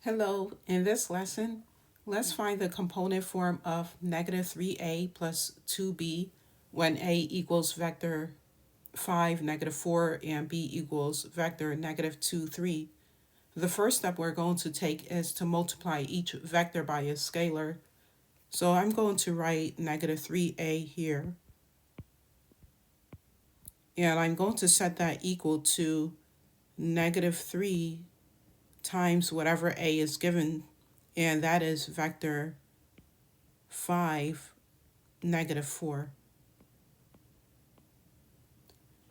Hello, in this lesson, let's find the component form of negative 3a plus 2b when a equals vector 5, negative 4, and b equals vector negative 2, 3. The first step we're going to take is to multiply each vector by a scalar. So I'm going to write negative 3a here, and I'm going to set that equal to negative 3 times whatever a is given, and that is vector 5, negative 4.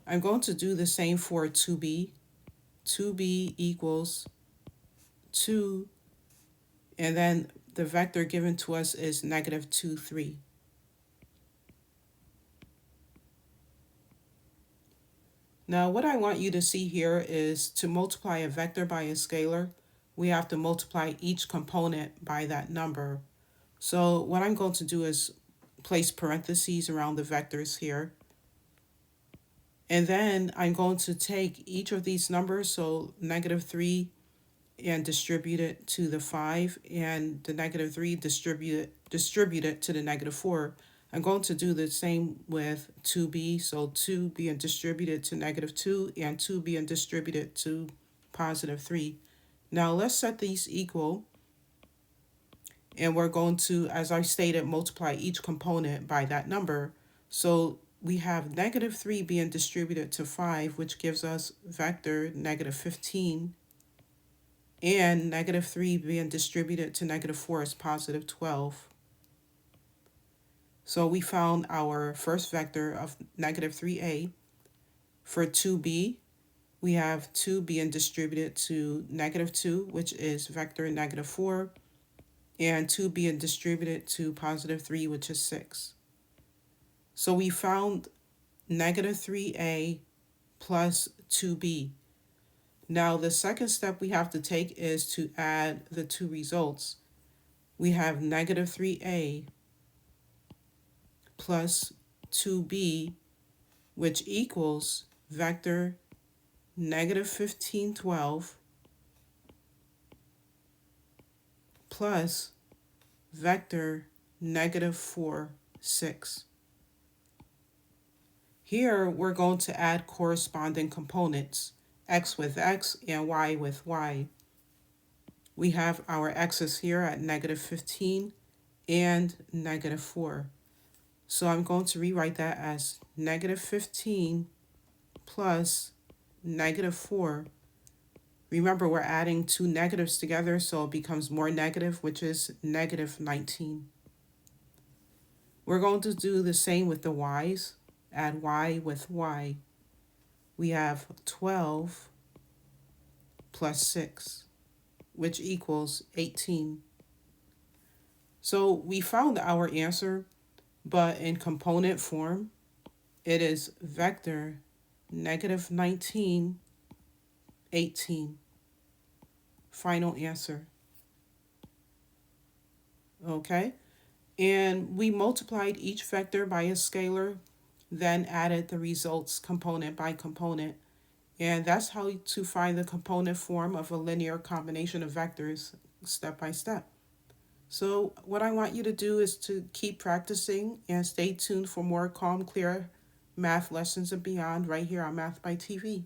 I'm going to do the same for 2b. 2b equals 2, and then the vector given to us is negative 2, 3. Now, what I want you to see here is to multiply a vector by a scalar, we have to multiply each component by that number. So what I'm going to do is place parentheses around the vectors here. And then I'm going to take each of these numbers, so negative 3, and distribute it to the 5, and the negative 3 distribute it to the negative 4. I'm going to do the same with 2b, so 2 being distributed to negative 2 and 2 being distributed to positive 3. Now let's set these equal, and we're going to, as I stated, multiply each component by that number. So we have negative 3 being distributed to 5, which gives us vector negative 15, and negative 3 being distributed to negative 4 is positive 12. So we found our first vector of negative 3a. For 2b, we have 2 being distributed to negative 2, which is vector negative 4, and 2 being distributed to positive 3, which is 6. So we found negative 3a plus 2b. Now the second step we have to take is to add the two results. We have negative 3a plus 2b, which equals vector negative 15, 12 plus vector negative 4, 6. Here we're going to add corresponding components, x with x and y with y. We have our x's here at negative 15 and negative 4. So I'm going to rewrite that as negative 15 plus negative 4. Remember, we're adding two negatives together, so it becomes more negative, which is negative 19. We're going to do the same with the y's. Add y with y. We have 12 plus 6, which equals 18. So we found our answer, but in component form, it is vector negative 19, 18. Final answer. Okay? And we multiplied each vector by a scalar, then added the results component by component. And that's how to find the component form of a linear combination of vectors step by step. So what I want you to do is to keep practicing and stay tuned for more calm, clear math lessons and beyond right here on Math by TV.